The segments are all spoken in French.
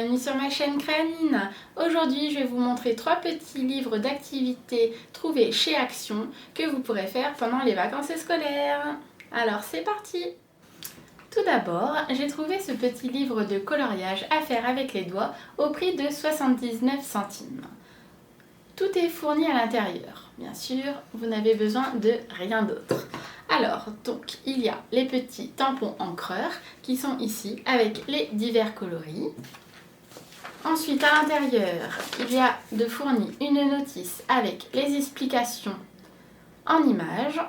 bienvenue sur ma chaîne Créanine. Aujourd'hui, je vais vous montrer 3 petits livres d'activités trouvés chez Action que vous pourrez faire pendant les vacances scolaires. Alors, c'est parti! Tout d'abord, j'ai trouvé ce petit livre de coloriage à faire avec les doigts au prix de 79 centimes. Tout est fourni à l'intérieur. Bien sûr, vous n'avez besoin de rien d'autre. Alors, donc, il y a les petits tampons encreurs qui sont ici avec les divers coloris. Ensuite, à l'intérieur, il y a de fourni une notice avec les explications en images.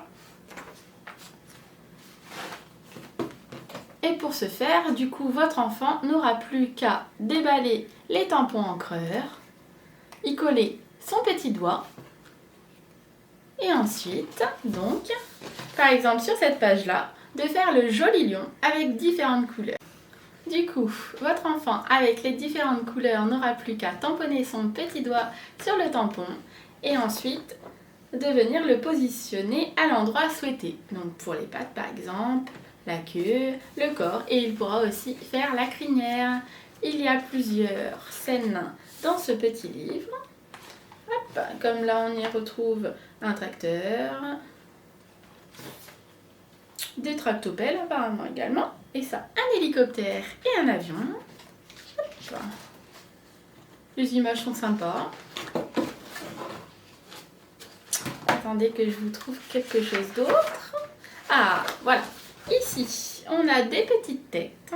Et pour ce faire, du coup, votre enfant n'aura plus qu'à déballer les tampons encreurs, y coller son petit doigt. Et ensuite, donc, par exemple sur cette page-là, de faire le joli lion avec différentes couleurs. Du coup, votre enfant avec les différentes couleurs n'aura plus qu'à tamponner son petit doigt sur le tampon et ensuite de venir le positionner à l'endroit souhaité. Donc pour les pattes par exemple, la queue, le corps et il pourra aussi faire la crinière. Il y a plusieurs scènes dans ce petit livre. Hop, comme là on y retrouve un tracteur, des tractopelles apparemment également, et ça, un hélicoptère et un avion. Hop. Les images sont sympas. Attendez que je vous trouve quelque chose d'autre. Ah, voilà. Ici, on a des petites têtes.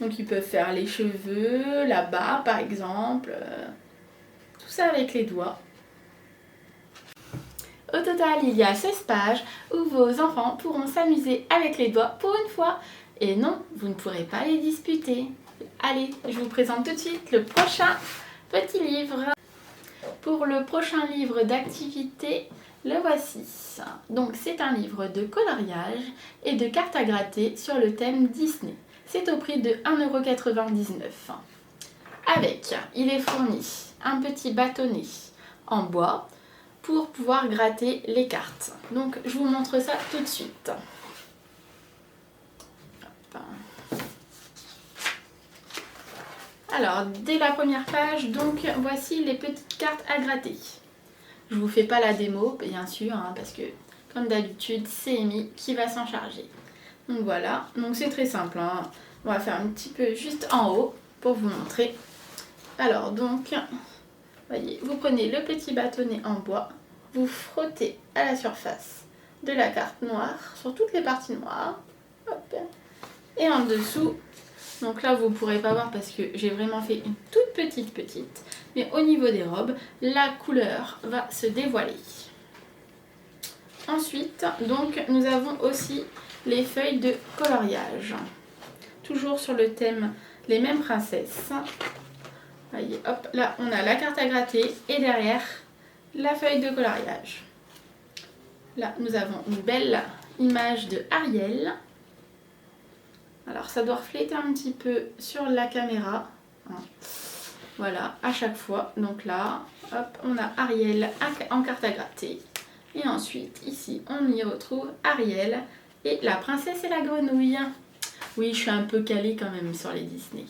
Donc ils peuvent faire les cheveux, la barbe par exemple. Tout ça avec les doigts. Au total, il y a 16 pages où vos enfants pourront s'amuser avec les doigts pour une fois. Et non, vous ne pourrez pas les disputer. Allez, je vous présente tout de suite le prochain petit livre. Pour le prochain livre d'activité, le voici. Donc c'est un livre de coloriage et de cartes à gratter sur le thème Disney. C'est au prix de 1,99 €. Avec, il est fourni un petit bâtonnet en bois pour pouvoir gratter les cartes. Donc je vous montre ça tout de suite. Hop. Alors dès la première page, donc voici les petites cartes à gratter. Je vous fais pas la démo bien sûr, hein, parce que comme d'habitude c'est Amy qui va s'en charger. Donc voilà, donc c'est très simple, hein. On va faire un petit peu juste en haut pour vous montrer. Alors donc, voyez, vous prenez le petit bâtonnet en bois, vous frottez à la surface de la carte noire, sur toutes les parties noires. Hop. Et en dessous, donc là vous ne pourrez pas voir parce que j'ai vraiment fait une toute petite, mais au niveau des robes, la couleur va se dévoiler. Ensuite, donc nous avons aussi les feuilles de coloriage. Toujours sur le thème les mêmes princesses. Voyez, hop, là on a la carte à gratter et derrière la feuille de coloriage. Là nous avons une belle image de Ariel. Alors ça doit refléter un petit peu sur la caméra. Voilà, à chaque fois. Donc là, hop, on a Ariel en carte à gratter. Et ensuite, ici, on y retrouve Ariel et la princesse et la grenouille. Oui, je suis un peu calée quand même sur les Disney.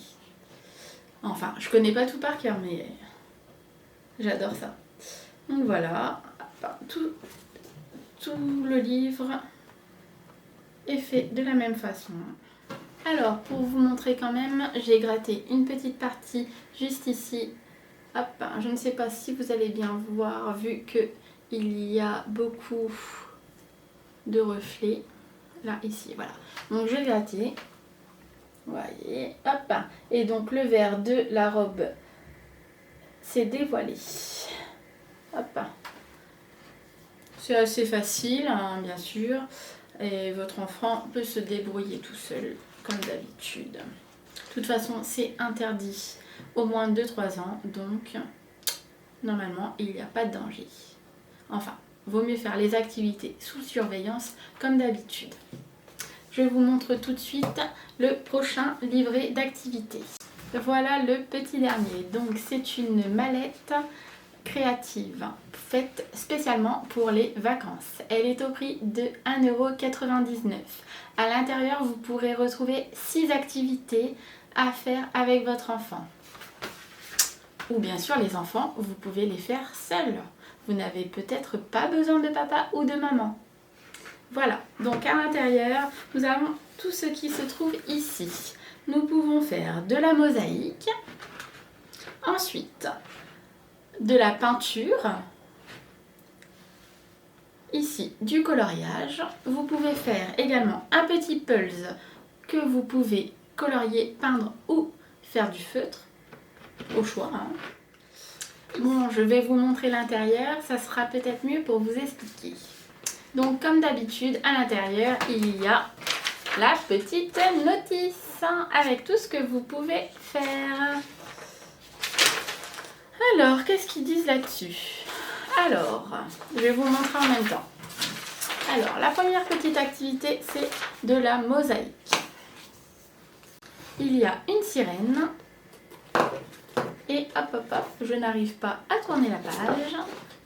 Enfin, je connais pas tout par cœur, mais j'adore ça. Donc voilà, tout le livre est fait de la même façon. Alors, pour vous montrer quand même, j'ai gratté une petite partie juste ici. Hop, je ne sais pas si vous allez bien voir, vu que il y a beaucoup de reflets. Là, ici, voilà. Donc, je vais gratter. Vous voyez, hop. Et donc, le vert de la robe s'est dévoilé. Hop. C'est assez facile, hein, bien sûr. Et votre enfant peut se débrouiller tout seul, comme d'habitude. De toute façon, c'est interdit au moins de 3 ans. Donc, normalement, il n'y a pas de danger. Enfin, vaut mieux faire les activités sous surveillance, comme d'habitude. Je vous montre tout de suite le prochain livret d'activités. Voilà le petit dernier. Donc c'est une mallette créative faite spécialement pour les vacances. Elle est au prix de 1,99 €. À l'intérieur, vous pourrez retrouver 6 activités à faire avec votre enfant. Ou bien sûr, les enfants, vous pouvez les faire seuls. Vous n'avez peut-être pas besoin de papa ou de maman. Voilà, donc à l'intérieur, nous avons tout ce qui se trouve ici. Nous pouvons faire de la mosaïque, ensuite de la peinture, ici du coloriage. Vous pouvez faire également un petit pulse que vous pouvez colorier, peindre ou faire du feutre, au choix. Bon, je vais vous montrer l'intérieur, ça sera peut-être mieux pour vous expliquer. Donc comme d'habitude, à l'intérieur, il y a la petite notice avec tout ce que vous pouvez faire. Alors, qu'est-ce qu'ils disent là-dessus? Alors, je vais vous montrer en même temps. Alors, la première petite activité, c'est de la mosaïque. Il y a une sirène. Et hop, hop, hop, je n'arrive pas à tourner la page.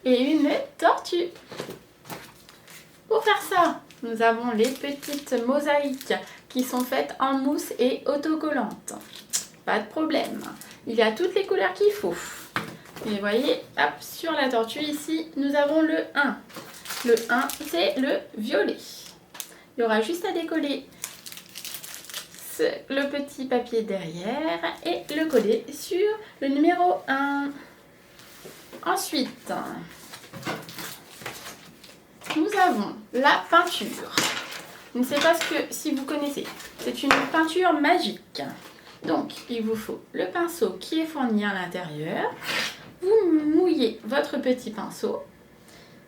Et une tortue. Pour faire ça, nous avons les petites mosaïques qui sont faites en mousse et autocollantes. Pas de problème. Il y a toutes les couleurs qu'il faut. Et vous voyez, hop, sur la tortue ici, nous avons le 1. Le 1, c'est le violet. Il y aura juste à décoller le petit papier derrière et le coller sur le numéro 1. Ensuite, nous avons la peinture. Je ne sais pas si vous connaissez. C'est une peinture magique. Donc, il vous faut le pinceau qui est fourni à l'intérieur. Vous mouillez votre petit pinceau.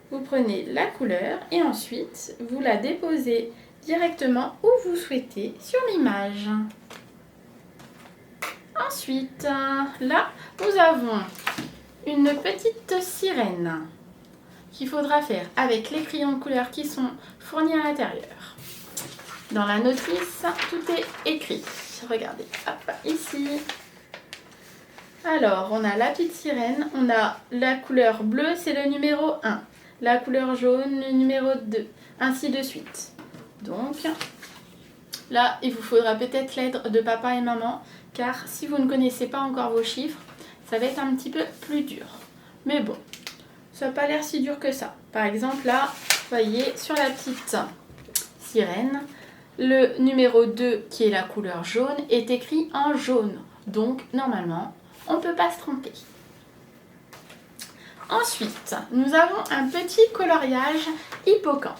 Vous prenez la couleur et ensuite, vous la déposez directement où vous souhaitez sur l'image. Ensuite, là, nous avons une petite sirène qu'il faudra faire avec les crayons de couleur qui sont fournis à l'intérieur. Dans la notice, tout est écrit. Regardez, hop, ici. Alors, on a la petite sirène, on a la couleur bleue, c'est le numéro 1. La couleur jaune, le numéro 2, ainsi de suite. Donc, là, il vous faudra peut-être l'aide de papa et maman, car si vous ne connaissez pas encore vos chiffres, ça va être un petit peu plus dur. Mais bon, ça n'a pas l'air si dur que ça. Par exemple, là, vous voyez, sur la petite sirène, le numéro 2, qui est la couleur jaune, est écrit en jaune. Donc, normalement, on ne peut pas se tromper. Ensuite, nous avons un petit coloriage hippocampe.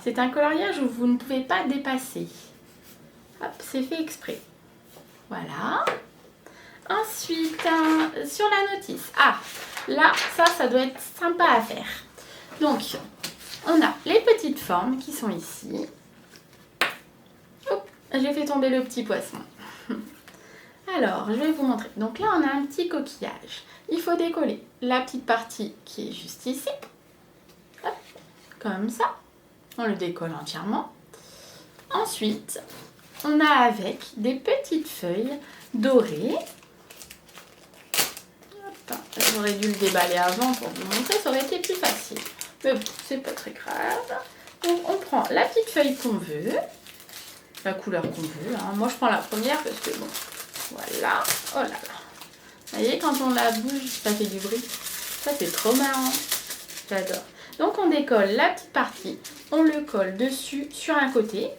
C'est un coloriage où vous ne pouvez pas dépasser. Hop, c'est fait exprès. Voilà. Ensuite, sur la notice. Ah, là, ça doit être sympa à faire. Donc, on a les petites formes qui sont ici. Hop, j'ai fait tomber le petit poisson. Alors, je vais vous montrer. Donc là, on a un petit coquillage. Il faut décoller la petite partie qui est juste ici. Hop, comme ça. On le décolle entièrement. Ensuite, on a avec des petites feuilles dorées. J'aurais dû le déballer avant pour vous montrer, ça aurait été plus facile. Mais bon, c'est pas très grave. Donc, on prend la petite feuille qu'on veut. La couleur qu'on veut. Hein. Moi, je prends la première parce que bon... Voilà, oh là là. Vous voyez, quand on la bouge, ça fait du bruit. Ça, c'est trop marrant. J'adore. Donc, on décolle la petite partie. On le colle dessus, sur un côté.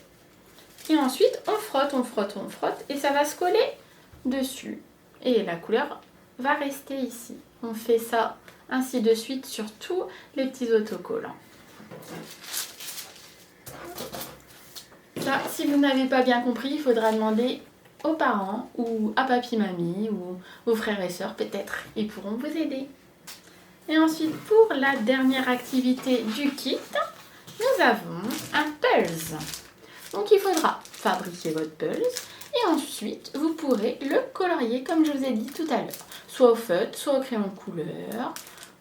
Et ensuite, on frotte, on frotte, on frotte. Et ça va se coller dessus. Et la couleur va rester ici. On fait ça ainsi de suite sur tous les petits autocollants. Ça, si vous n'avez pas bien compris, il faudra demander aux parents ou à papy-mamie ou aux frères et sœurs peut-être. Ils pourront vous aider. Et ensuite, pour la dernière activité du kit, nous avons un pulse. Donc, il faudra fabriquer votre pulse et ensuite, vous pourrez le colorier comme je vous ai dit tout à l'heure. Soit au feutre, soit au crayon de couleur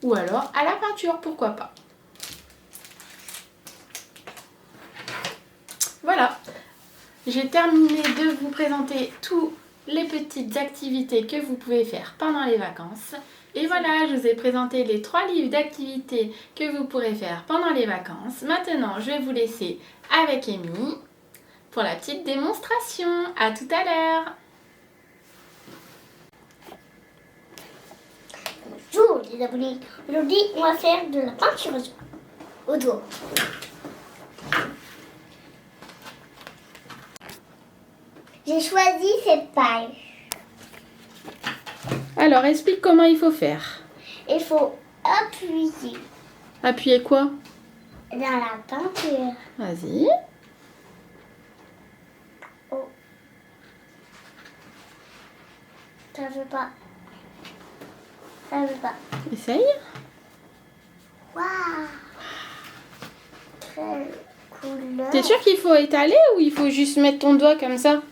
ou alors à la peinture, pourquoi pas. Voilà. J'ai terminé de vous présenter toutes les petites activités que vous pouvez faire pendant les vacances. Et voilà, je vous ai présenté les 3 livres d'activités que vous pourrez faire pendant les vacances. Maintenant, je vais vous laisser avec Amy pour la petite démonstration. À tout à l'heure! Hello les abonnés. Aujourd'hui, on va faire de la peinture au doigt. J'ai choisi cette paille. Alors, explique comment il faut faire. Il faut appuyer Appuyer quoi? dans la peinture. Vas-y. Oh. Ça veut pas. Ça veut pas. Essaye. Waouh. Quelle couleur. T'es sûr qu'il faut étaler ou il faut juste mettre ton doigt comme ça?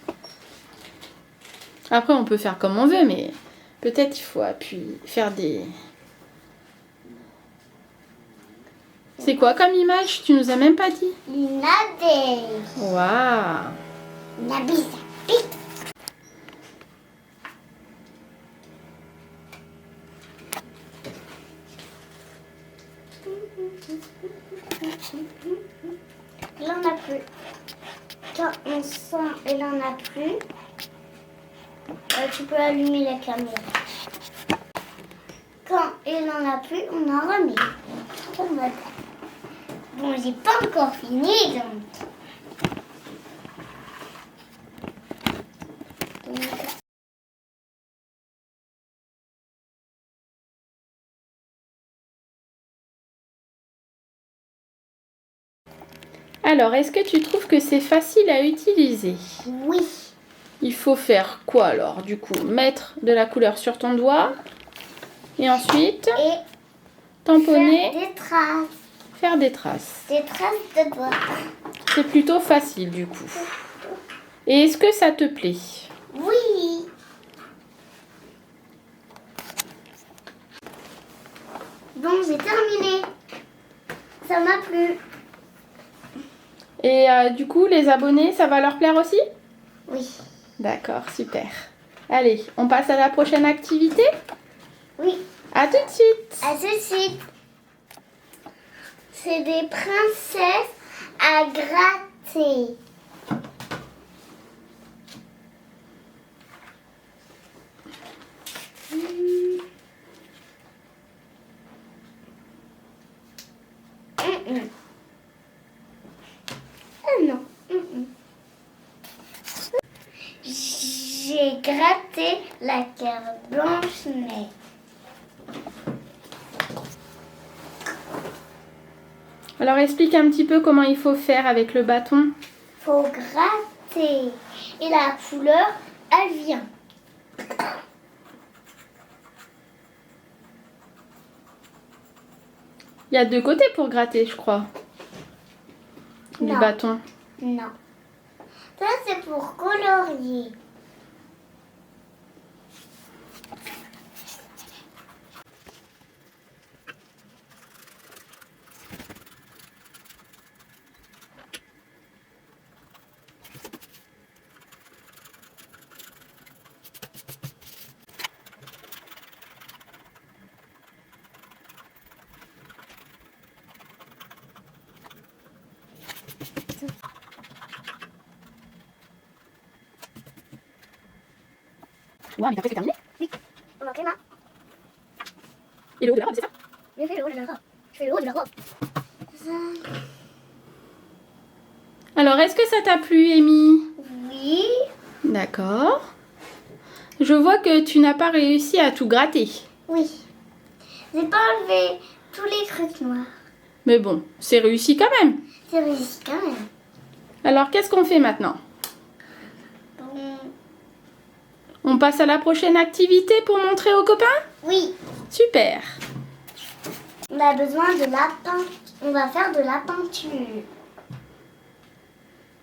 Après, on peut faire comme on veut, mais peut-être il faut appuyer, faire des... C'est quoi comme image? Tu nous as même pas dit. Une abeille. Waouh! Une abeille, ça pique. Il en a plus. Quand on sent il en a plus, tu peux allumer la caméra. Quand il en a plus, on en remet. Bon, j'ai pas encore fini donc. Alors, est-ce que tu trouves que c'est facile à utiliser? Oui. Il faut faire quoi alors, du coup? Mettre de la couleur sur ton doigt et ensuite Et tamponner, faire des traces. faire des traces. Des traces de doigts. C'est plutôt facile du coup. Et est-ce que ça te plaît? Oui. Bon, j'ai terminé. Ça m'a plu. Et du coup, les abonnés, ça va leur plaire aussi? Oui. D'accord, super. Allez, on passe à la prochaine activité? Oui. À tout de suite. À tout de suite. C'est des princesses à gratter. Non. J'ai gratté la carte Blanche-Neige. Alors explique un petit peu comment il faut faire avec le bâton. Faut gratter. Et la couleur, elle vient. Il y a deux côtés pour gratter, je crois. Du Non. bâton. Non. Ça, c'est pour colorier. Ouais, mais après c'est terminé. Oui. On manque les mains. Et le haut de la robe, c'est ça? Je fais le haut de la robe. Je fais le haut de la robe. Alors, est-ce que ça t'a plu, Amy? Oui. D'accord. Je vois que tu n'as pas réussi à tout gratter. Oui. J'ai pas enlevé tous les trucs noirs. Mais bon, c'est réussi quand même. C'est réussi quand même. Alors, qu'est-ce qu'on fait maintenant? Bon. On passe à la prochaine activité pour montrer aux copains? Oui. Super. On a besoin de la peinture. On va faire de la peinture.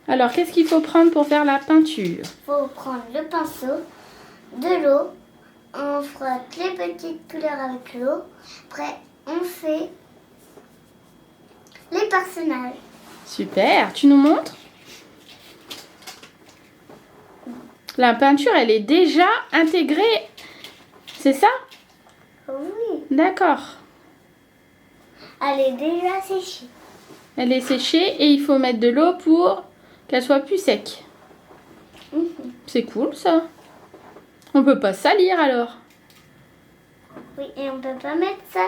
Alors, qu'est-ce qu'il faut prendre pour faire la peinture? Faut prendre le pinceau, de l'eau. On frotte les petites couleurs avec l'eau. Après, on fait les personnages. Super. Tu nous montres? La peinture, elle est déjà intégrée. C'est ça? Oui. D'accord. Elle est déjà séchée. Elle est séchée et il faut mettre de l'eau pour qu'elle soit plus sec. C'est cool ça. On peut pas salir alors. Oui, et on peut pas mettre ça,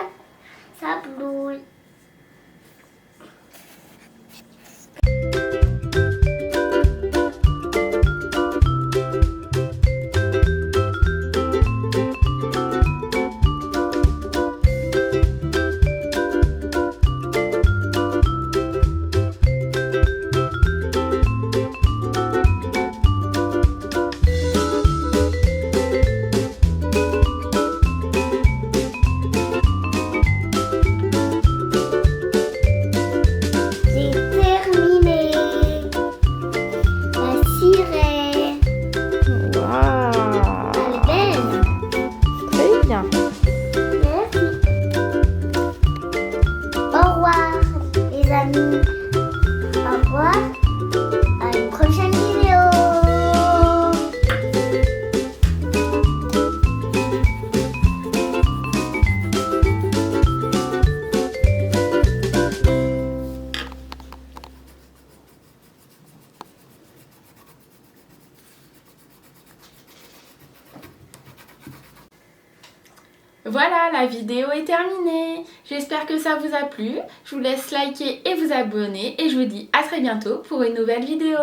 sa blouse. Au revoir, à une prochaine vidéo. Voilà, la vidéo est terminée. J'espère que ça vous a plu. Je vous laisse liker et vous abonner et je vous dis à très bientôt pour une nouvelle vidéo.